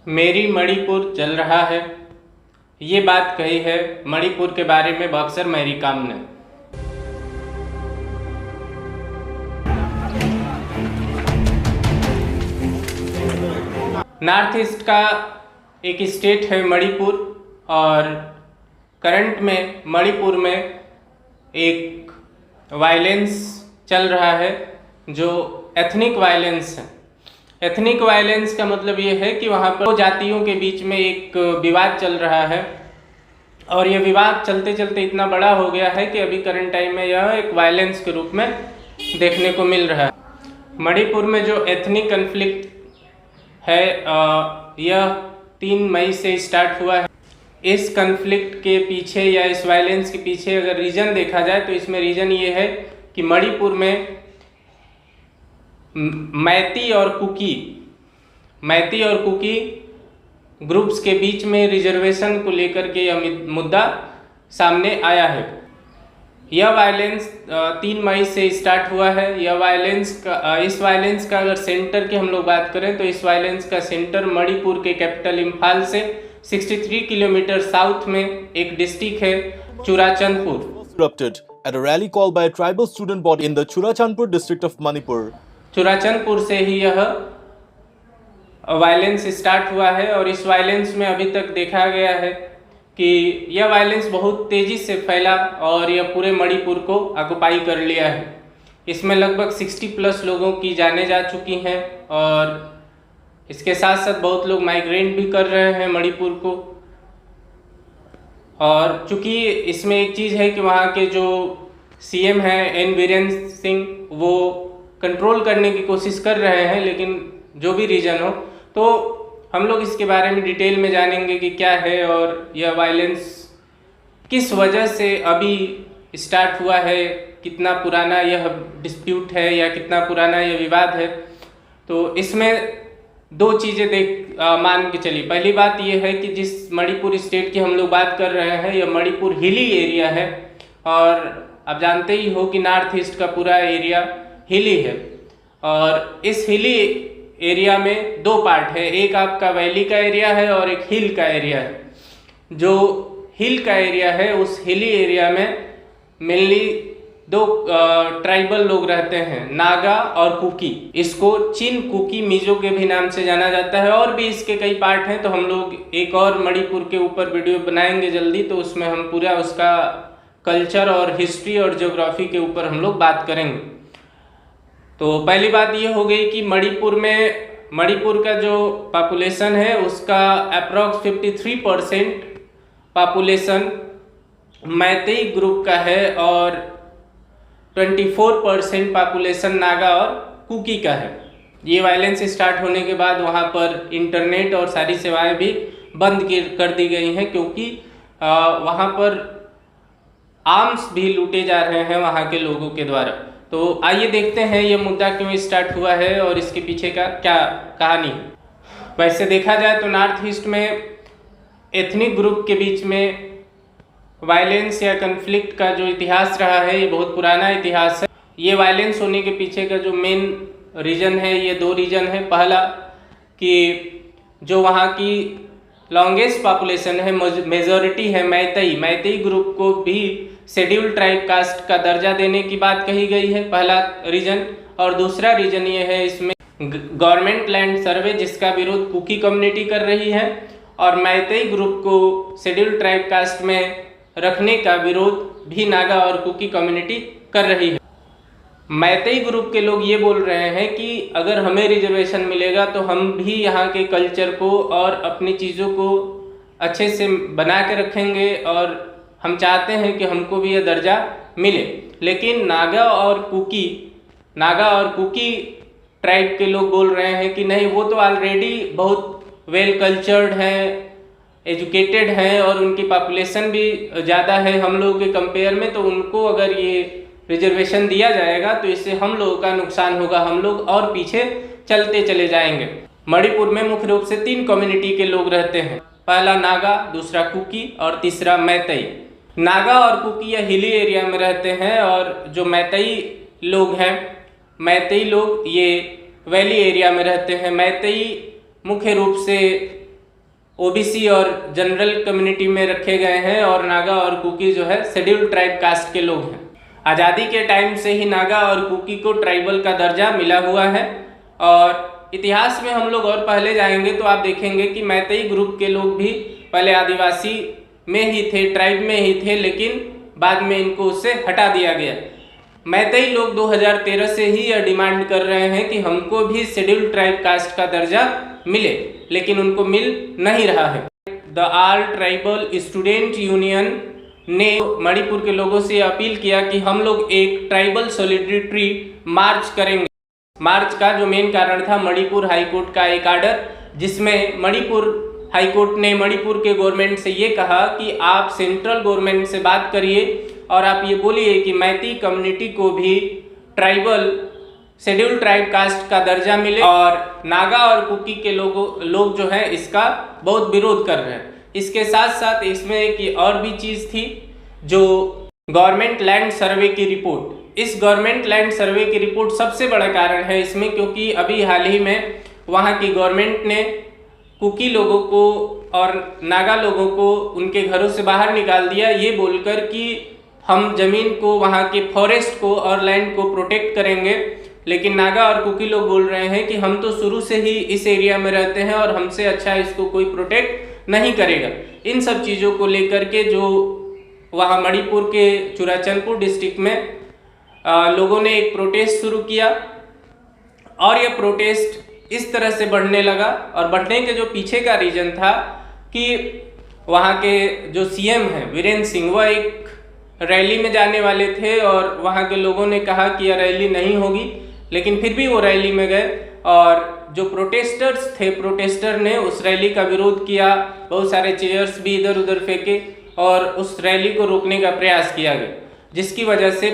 मेरी मणिपुर जल रहा है, ये बात कही है मणिपुर के बारे में बॉक्सर मैरी कॉम ने। नॉर्थ ईस्ट का एक स्टेट है मणिपुर, और करंट में मणिपुर में एक वायलेंस चल रहा है जो एथनिक वायलेंस है। एथनिक वायलेंस का मतलब ये है कि वहाँ पर दो जातियों के बीच में एक विवाद चल रहा है, और ये विवाद चलते चलते इतना बड़ा हो गया है कि अभी करंट टाइम में यह एक वायलेंस के रूप में देखने को मिल रहा है। मणिपुर में जो एथनिक कन्फ्लिक्ट है यह 3 मई से स्टार्ट हुआ है। इस कन्फ्लिक्ट के पीछे या इस वायलेंस के पीछे अगर रीज़न देखा जाए तो इसमें रीज़न ये है कि मणिपुर में मैती और कुकी ग्रुप्स के बीच में रिजर्वेशन को लेकर के यह मुद्दा सामने आया है। यह वायलेंस 3 मई से स्टार्ट हुआ है। इस वायलेंस का अगर सेंटर की हम लोग बात करें तो इस वायलेंस का सेंटर मणिपुर के कैपिटल इम्फाल से 63 किलोमीटर साउथ में एक डिस्ट्रिक्ट है, Churachandpur. At a rally called by a tribal student body in the Churachandpur district of Manipur. Churachandpur से ही यह वायलेंस स्टार्ट हुआ है, और इस वायलेंस में अभी तक देखा गया है कि यह वायलेंस बहुत तेज़ी से फैला और यह पूरे मणिपुर को ऑक्युपाई कर लिया है। इसमें लगभग 60+ लोगों की जानें जा चुकी हैं, और इसके साथ साथ बहुत लोग माइग्रेट भी कर रहे हैं मणिपुर को। और चूँकि इसमें एक चीज़ है कि वहाँ के जो CM हैं एन बीरेन सिंह, वो कंट्रोल करने की कोशिश कर रहे हैं, लेकिन जो भी रीज़न हो तो हम लोग इसके बारे में डिटेल में जानेंगे कि क्या है और यह वायलेंस किस वजह से अभी स्टार्ट हुआ है, कितना पुराना यह डिस्प्यूट है या कितना पुराना यह विवाद है। तो इसमें 2 चीज़ें मान के चलिए। पहली बात यह है कि जिस मणिपुर स्टेट की हम लोग बात कर रहे हैं यह मणिपुर हिली एरिया है, और आप जानते ही हो कि नॉर्थ ईस्ट का पूरा एरिया हिली है। और इस हिली एरिया में 2 पार्ट है, एक आपका वैली का एरिया है और एक हिल का एरिया है। जो हिल का एरिया है उस हिली एरिया में मेनली 2 ट्राइबल लोग रहते हैं, नागा और कुकी। इसको चिन कुकी मिजो के भी नाम से जाना जाता है, और भी इसके कई पार्ट हैं। तो हम लोग एक और मणिपुर के ऊपर वीडियो बनाएंगे जल्दी, तो उसमें हम पूरा उसका कल्चर और हिस्ट्री और ज्योग्राफी के ऊपर हम लोग बात करेंगे। तो पहली बात ये हो गई कि मणिपुर का जो पॉपुलेशन है उसका अप्रॉक्स 53% पॉपुलेशन मैतेई ग्रुप का है, और 24% पॉपुलेशन नागा और कुकी का है। ये वायलेंस स्टार्ट होने के बाद वहाँ पर इंटरनेट और सारी सेवाएं भी बंद कर दी गई हैं, क्योंकि वहाँ पर आर्म्स भी लूटे जा रहे हैं वहाँ के लोगों के द्वारा। तो आइए देखते हैं ये मुद्दा क्यों स्टार्ट हुआ है और इसके पीछे का क्या कहानी है। वैसे देखा जाए तो नॉर्थ ईस्ट में एथनिक ग्रुप के बीच में वायलेंस या कन्फ्लिक्ट का जो इतिहास रहा है ये बहुत पुराना इतिहास है। ये वायलेंस होने के पीछे का जो मेन रीज़न है, ये 2 रीज़न है। पहला कि जो वहाँ की लॉन्गेस्ट पॉपुलेशन है, मेजॉरिटी है मैतेई ग्रुप को भी शेड्यूल ट्राइब कास्ट का दर्जा देने की बात कही गई है, पहला रीज़न। और दूसरा रीज़न ये है इसमें गवर्नमेंट लैंड सर्वे जिसका विरोध कुकी कम्युनिटी कर रही है, और मैतेई ग्रुप को शेड्यूल ट्राइब कास्ट में रखने का विरोध भी नागा और कुकी कम्युनिटी कर रही है। मैतेई ग्रुप के लोग ये बोल रहे हैं कि अगर हमें रिजर्वेशन मिलेगा तो हम भी यहाँ के कल्चर को और अपनी चीज़ों को अच्छे से बना के रखेंगे, और हम चाहते हैं कि हमको भी यह दर्जा मिले। लेकिन नागा और कुकी ट्राइब के लोग बोल रहे हैं कि नहीं, वो तो ऑलरेडी बहुत वेल कल्चर्ड हैं, एजुकेटेड हैं, और उनकी पॉपुलेशन भी ज़्यादा है हम लोगों के कंपेयर में। तो उनको अगर ये रिजर्वेशन दिया जाएगा तो इससे हम लोगों का नुकसान होगा, हम लोग और पीछे चलते चले जाएंगे। मणिपुर में मुख्य रूप से 3 कम्युनिटी के लोग रहते हैं, पहला नागा, दूसरा कुकी और तीसरा मैतेई। नागा और कुकी या हिली एरिया में रहते हैं, और जो मैतेई लोग हैं, मैतेई लोग ये वैली एरिया में रहते हैं। मैतेई मुख्य रूप से ओबीसी और जनरल कम्युनिटी में रखे गए हैं और नागा और कुकी जो है शेड्यूल्ड ट्राइब कास्ट के लोग हैं। आज़ादी के टाइम से ही नागा और कुकी को ट्राइबल का दर्जा मिला हुआ है और इतिहास में हम लोग और पहले जाएंगे तो आप देखेंगे कि मैतेई ग्रुप के लोग भी पहले आदिवासी में ही थे, ट्राइब में ही थे, लेकिन बाद में इनको उससे हटा दिया गया। मैतेई लोग 2013 से ही यह डिमांड कर रहे हैं कि हमको भी शेड्यूल्ड ट्राइब कास्ट का दर्जा मिले, लेकिन उनको मिल नहीं रहा है। The all tribal student union ने मणिपुर के लोगों से अपील किया कि हम लोग एक ट्राइबल सॉलिडरिटी मार्च करेंगे। मार्च का जो मेन कारण था मणिपुर हाईकोर्ट का एक आर्डर, जिसमें मणिपुर हाईकोर्ट ने मणिपुर के गवर्नमेंट से ये कहा कि आप सेंट्रल गवर्नमेंट से बात करिए और आप ये बोलिए कि मैती कम्युनिटी को भी ट्राइबल शेड्यूल्ड ट्राइब कास्ट का दर्जा मिले। और नागा और कुकी के लोग जो हैं इसका बहुत विरोध कर रहे हैं। इसके साथ साथ इसमें एक और भी चीज़ थी, जो गवर्नमेंट लैंड सर्वे की रिपोर्ट। इस गवर्नमेंट लैंड सर्वे की रिपोर्ट सबसे बड़ा कारण है इसमें, क्योंकि अभी हाल ही में वहाँ की गवर्नमेंट ने कुकी लोगों को और नागा लोगों को उनके घरों से बाहर निकाल दिया, ये बोलकर कि हम ज़मीन को, वहाँ के फॉरेस्ट को और लैंड को प्रोटेक्ट करेंगे। लेकिन नागा और कुकी लोग बोल रहे हैं कि हम तो शुरू से ही इस एरिया में रहते हैं और हमसे अच्छा इसको कोई प्रोटेक्ट नहीं करेगा। इन सब चीज़ों को लेकर के जो वहाँ मणिपुर के चुराचंदपुर डिस्ट्रिक्ट में लोगों ने एक प्रोटेस्ट शुरू किया और यह प्रोटेस्ट इस तरह से बढ़ने लगा। और बढ़ने के जो पीछे का रीज़न था कि वहाँ के जो सीएम हैं वीरेंद्र सिंह, वह एक रैली में जाने वाले थे और वहाँ के लोगों ने कहा कि यह रैली नहीं होगी, लेकिन फिर भी वो रैली में गए और जो प्रोटेस्टर्स थे, प्रोटेस्टर ने उस रैली का विरोध किया, बहुत सारे चेयर्स भी इधर उधर फेंके और उस रैली को रोकने का प्रयास किया गया, जिसकी वजह से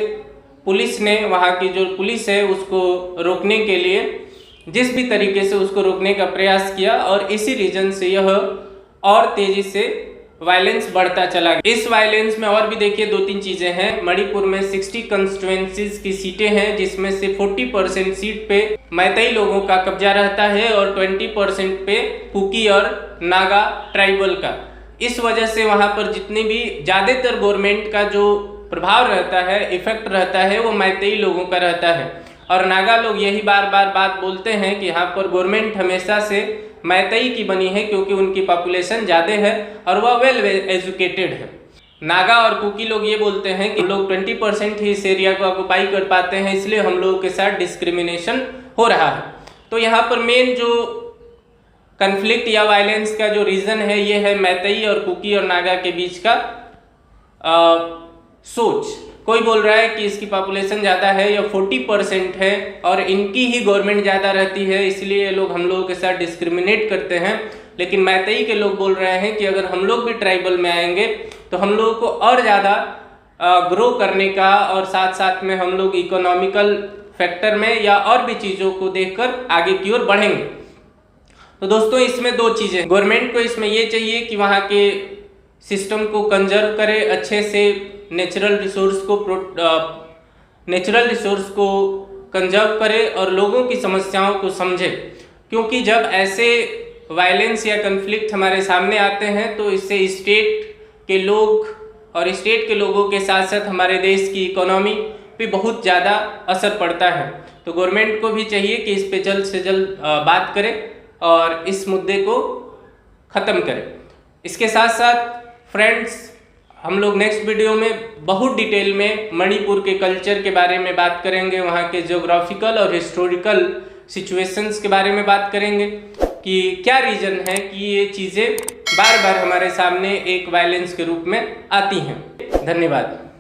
पुलिस ने, वहाँ की जो पुलिस है, उसको रोकने के लिए जिस भी तरीके से उसको रोकने का प्रयास किया और इसी रीजन से यह और तेजी से वायलेंस बढ़ता चला गया। इस वायलेंस में और भी देखिए 2-3 चीज़ें हैं। मणिपुर में 60 कंस्टिट्यूएंसीज की सीटें हैं, जिसमें से 40% सीट पे मैतेई लोगों का कब्जा रहता है और 20% पे कुकी और नागा ट्राइबल का। इस वजह से वहाँ पर जितनी भी ज़्यादातर गवर्नमेंट का जो प्रभाव रहता है, इफेक्ट रहता है, वो मैतेई लोगों का रहता है। और नागा लोग यही बार बार बात बोलते हैं कि यहाँ पर गवर्नमेंट हमेशा से मैतेई की बनी है, क्योंकि उनकी पॉपुलेशन ज़्यादा है और वह वेल एजुकेटेड है। नागा और कुकी लोग ये बोलते हैं कि हम लोग 20% ही इस एरिया को ऑक्युपाई कर पाते हैं, इसलिए हम लोगों के साथ डिस्क्रिमिनेशन हो रहा है। तो यहाँ पर मेन जो कन्फ्लिक्ट या वायलेंस का जो रीज़न है, ये है मैतेई और कुकी और नागा के बीच का सोच। कोई बोल रहा है कि इसकी पॉपुलेशन ज़्यादा है या 40% है और इनकी ही गवर्नमेंट ज़्यादा रहती है, इसलिए ये लोग हम लोगों के साथ डिस्क्रिमिनेट करते हैं। लेकिन मैतेई के लोग बोल रहे हैं कि अगर हम लोग भी ट्राइबल में आएंगे तो हम लोगों को और ज़्यादा ग्रो करने का और साथ साथ में हम लोग इकोनॉमिकल फैक्टर में या और भी चीज़ों को देखकर आगे की ओर बढ़ेंगे। तो दोस्तों, इसमें 2 चीज़ें, गवर्नमेंट को इसमें ये चाहिए कि वहाँ के सिस्टम को कंजर्व करे, अच्छे से नेचुरल रिसोर्स को कंजर्व करे और लोगों की समस्याओं को समझे, क्योंकि जब ऐसे वायलेंस या कन्फ्लिक्ट हमारे सामने आते हैं तो इससे स्टेट के लोग और स्टेट के लोगों के साथ साथ हमारे देश की इकोनॉमी पे बहुत ज़्यादा असर पड़ता है। तो गवर्नमेंट को भी चाहिए कि इस पे जल्द से जल्द बात करे और इस मुद्दे को ख़त्म करे। इसके साथ साथ फ्रेंड्स, हम लोग नेक्स्ट वीडियो में बहुत डिटेल में मणिपुर के कल्चर के बारे में बात करेंगे, वहाँ के ज्योग्राफिकल और हिस्टोरिकल सिचुएशंस के बारे में बात करेंगे कि क्या रीज़न है कि ये चीज़ें बार बार हमारे सामने एक वायलेंस के रूप में आती हैं। धन्यवाद।